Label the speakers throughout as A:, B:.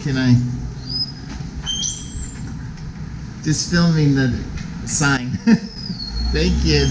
A: Can I? Just filming the sign. Thank you.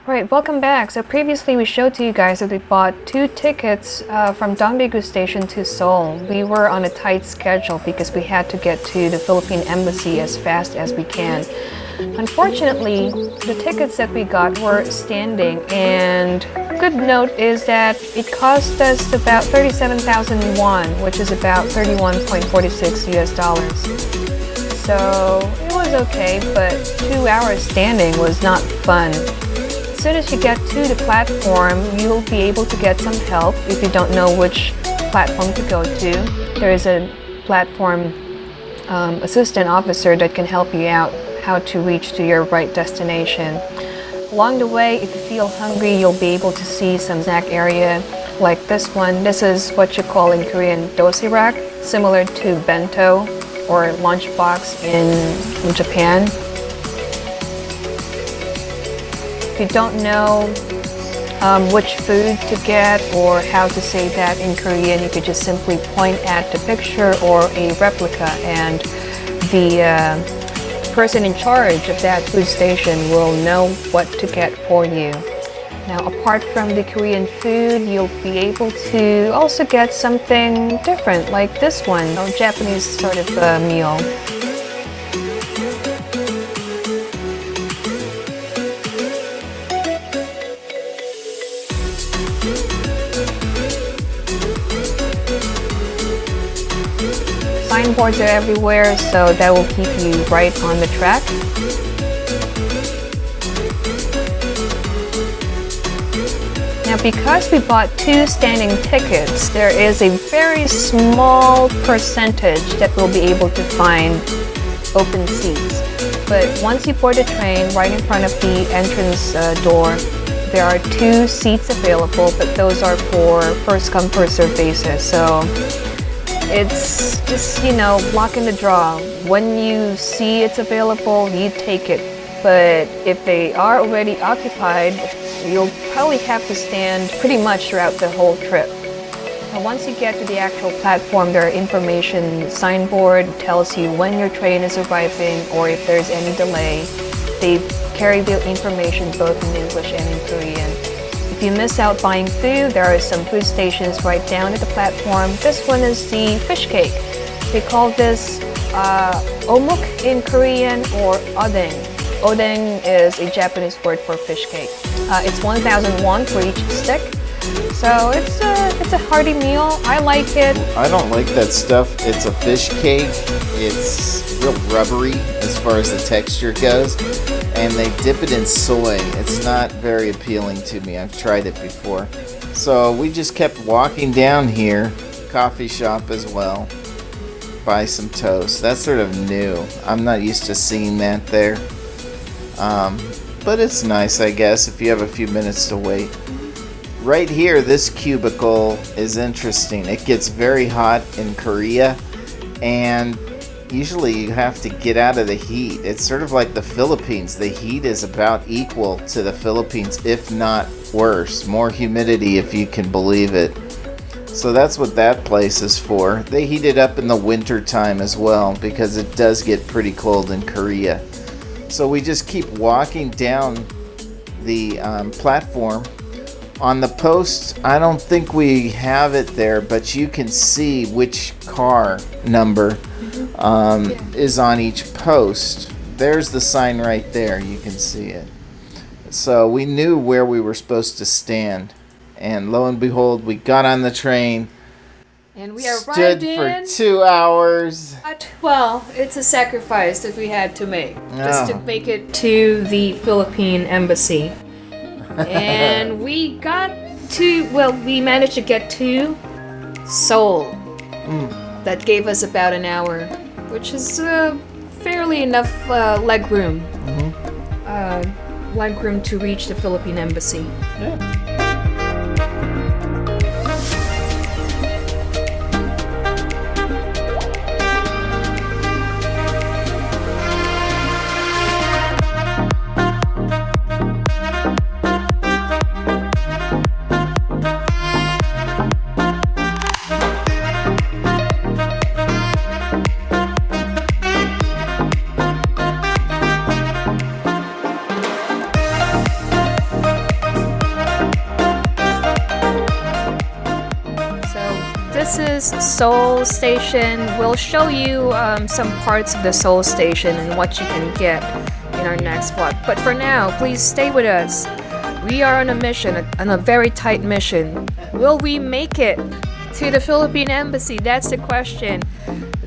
B: Right, welcome back. So previously we showed to you guys that we bought 2 tickets from Dongdaegu Station to Seoul. We were on a tight schedule because we had to get to the Philippine Embassy as fast as we can. Unfortunately, the tickets that we got were standing, and a good note is that it cost us about 37,000 won, which is about 31.46 US dollars. So it was okay, but 2 hours standing was not fun. As soon as you get to the platform, you'll be able to get some help if you don't know which platform to go to. There is a platform assistant officer that can help you out how to reach to your right destination. Along the way, if you feel hungry, you'll be able to see some snack area like this one. This is what you call in Korean dosirak, similar to bento or lunchbox in Japan. If you don't know which food to get or how to say that in Korean, you could just simply point at the picture or a replica, and the person in charge of that food station will know what to get for you. Now, apart from the Korean food, you'll be able to also get something different like this one, a Japanese sort of meal. Signboards are everywhere, so that will keep you right on the track. Now, because we bought 2 standing tickets, there is a very small percentage that we'll be able to find open seats. But once you board the train, right in front of the entrance door, there are 2 seats available, but those are for first come, first served basis. So it's just, luck in the draw. When you see it's available, you take it. But if they are already occupied, you'll probably have to stand pretty much throughout the whole trip. Now, once you get to the actual platform, there are information signboard tells you when your train is arriving or if there's any delay. They carry the information both in English and in Korean. If you miss out buying food, there are some food stations right down at the platform. This one is the fish cake. They call this omuk in Korean or odeng. Odeng is a Japanese word for fish cake. It's 1,000 won for each stick. So it's a hearty meal. I like it.
A: I don't like that stuff. It's a fish cake. It's real rubbery as far as the texture goes. And they dip it in soy. It's not very appealing to me. I've tried it before. So we just kept walking down here, coffee shop as well, buy some toast. That's sort of new. I'm not used to seeing that there. But it's nice, I guess, if you have a few minutes to wait. Right here, this cubicle is interesting. It gets very hot in Korea, and usually you have to get out of the heat. It's sort of like the Philippines. The heat is about equal to the Philippines, if not worse. More humidity, if you can believe it. So that's what that place is for. They heat it up in the winter time as well, because it does get pretty cold in Korea. So we just keep walking down the platform. On the post, I don't think we have it there, but you can see which car number is on each post. There's the sign right there. You can see it. So we knew where we were supposed to stand. And lo and behold, we got on the train.
B: And we arrived
A: stood for 2 hours.
B: Well, it's a sacrifice that we had to make just to make it to the Philippine Embassy. And we managed to get to Seoul. That gave us about an hour, which is fairly enough leg room. Leg room to reach the Philippine Embassy.
A: Yeah.
B: This is Seoul Station. We'll show you some parts of the Seoul Station and what you can get in our next vlog. But for now, please stay with us. We are on a mission, on a very tight mission. Will we make it to the Philippine Embassy? That's the question.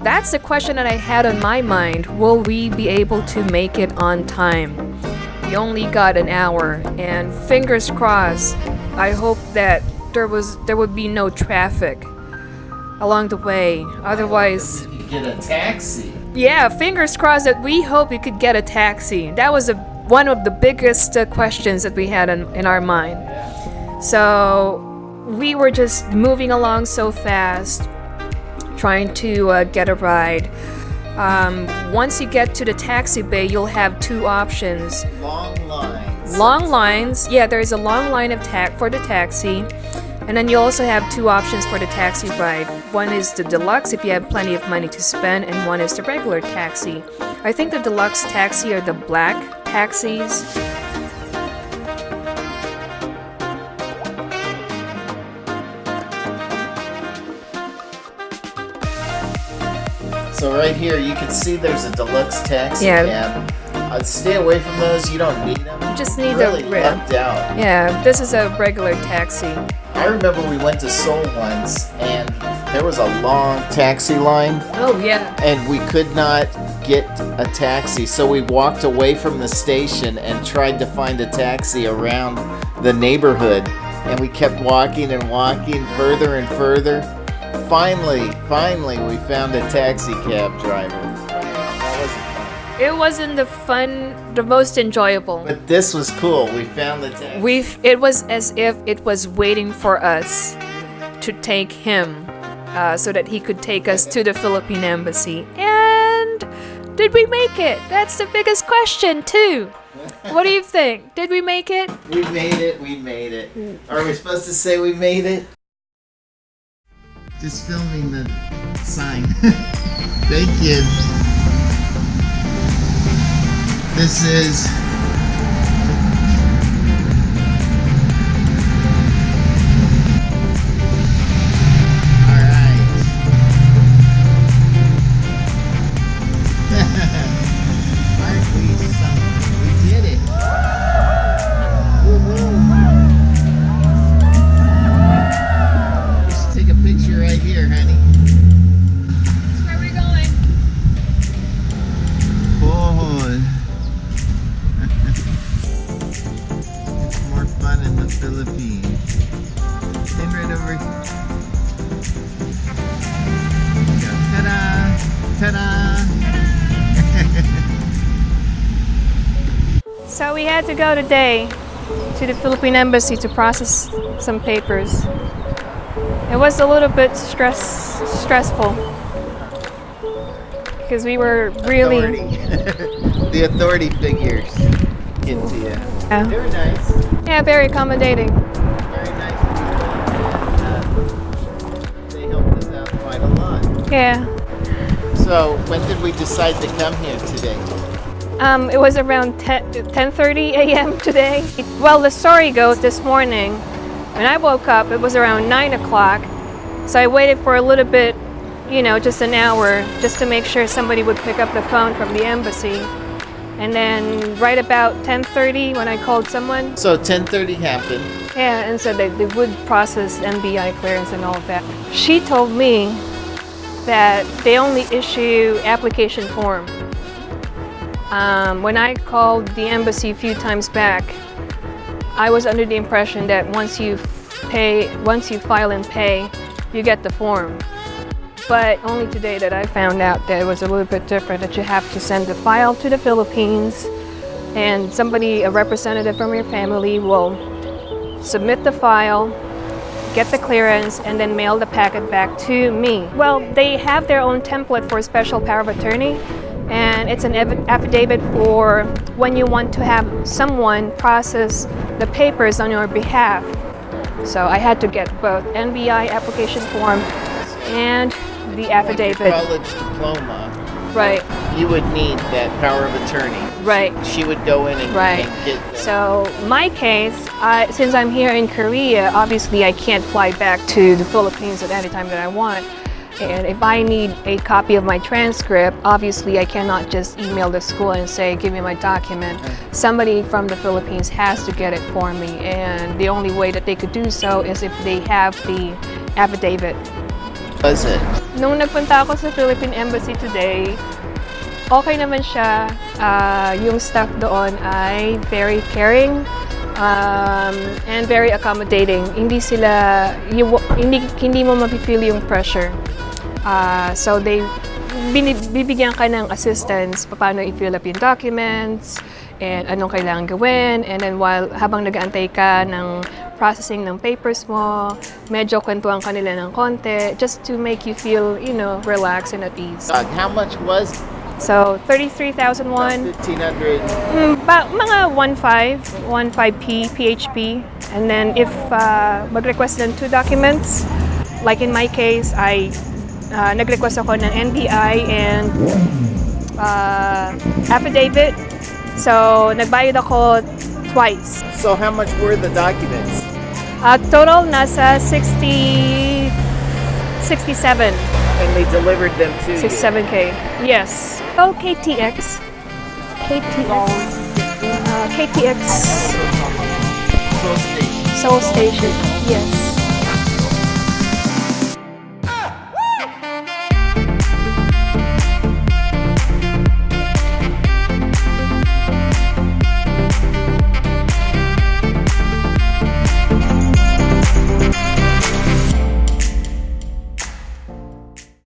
B: That's the question that I had on my mind. Will we be able to make it on time? We only got an hour, and fingers crossed, I hope that there would be no traffic along the way. Otherwise,
A: you could get a taxi.
B: Yeah, fingers crossed that we hope we could get a taxi. That was one of the biggest questions that we had in our mind. So we were just moving along so fast, trying to get a ride. Once you get to the taxi bay, you'll have two options. Long lines. Yeah, there's a long line of for the taxi. And then you also have two options for the taxi ride. One is the deluxe if you have plenty of money to spend, and one is the regular taxi. I think the deluxe taxi are the black taxis.
A: So right here, you can see there's a deluxe taxi cab. Stay away from those. You don't need them.
B: You just need
A: really
B: the
A: lucked out.
B: Yeah, this is a regular taxi.
A: I remember we went to Seoul once, and there was a long taxi line.
B: Oh, yeah.
A: And we could not get a taxi, so we walked away from the station and tried to find a taxi around the neighborhood. And we kept walking and walking further and further. Finally, we found a taxi cab driver. That wasn't fun.
B: It wasn't the most enjoyable.
A: But this was cool. We found the taxi.
B: It was as if it was waiting for us to take him, so that he could take us to the Philippine Embassy. And did we make it? That's the biggest question too. What do you think? Did we make it?
A: We made it. Are we supposed to say we made it? Just filming the sign. Thank you. This is alright. Aren't we something? We did it. We should take a picture right here, honey.
B: Where are we going?
A: Boy. It's more fun in the Philippines. Stand right over here. Go. Ta-da! Ta-da!
B: So we had to go today to the Philippine Embassy to process some papers. It was a little bit stressful because we were really
A: the authority figures get to you.
B: Yeah.
A: They were nice.
B: Yeah, very accommodating.
A: Very nice people. And, they helped us out quite a lot.
B: Yeah.
A: So when did we decide to come here today?
B: It was around 10:30 a.m. today. Well, the story goes this morning, when I woke up, it was around 9 o'clock. So I waited for a little bit, just an hour, just to make sure somebody would pick up the phone from the embassy. And then right about 10:30 when I called someone.
A: So 10:30 happened.
B: Yeah, and so they would process NBI clearance and all of that. She told me that they only issue application form. When I called the embassy a few times back, I was under the impression that once you file and pay, you get the form. But only today that I found out that it was a little bit different, that you have to send the file to the Philippines and somebody, a representative from your family, will submit the file, get the clearance, and then mail the packet back to me. Well, they have their own template for special power of attorney, and it's an affidavit for when you want to have someone process the papers on your behalf. So I had to get both NBI application form and the affidavit.
A: With your college diploma,
B: Right.
A: you would need that power of attorney.
B: Right.
A: She would go in and,
B: Right.
A: and get that.
B: So my case, since I'm here in Korea, obviously I can't fly back to the Philippines at any time that I want. And if I need a copy of my transcript, obviously I cannot just email the school and say, give me my document. Somebody from the Philippines has to get it for me. And the only way that they could do so is if they have the affidavit.
A: Was it?
B: Nung nagpunta ako sa Philippine Embassy today, okay naman siya. Yung staff doon ay very caring and very accommodating. Hindi sila, hindi mo mapifeel yung pressure. So bibigyan ka ng assistance paano i-fill up yung documents and anong kailangan gawin. And then habang nag-aantay ka ng processing ng papers mo, medyo kwentuhan ka nila ng konti just to make you feel, relaxed and at ease.
A: How much was
B: So, 33,001.
A: 1,500?
B: Mga 15 PHP. And then if mag-request ng 2 documents, like in my case, nag-request ako ng NBI and affidavit. So, nagbayad ako twice.
A: So how much were the documents?
B: Total nasa 67.
A: And they delivered them to you?
B: 67K. Yes. Oh, KTX. KTX.
A: Seoul Station.
B: Seoul Station. Yes.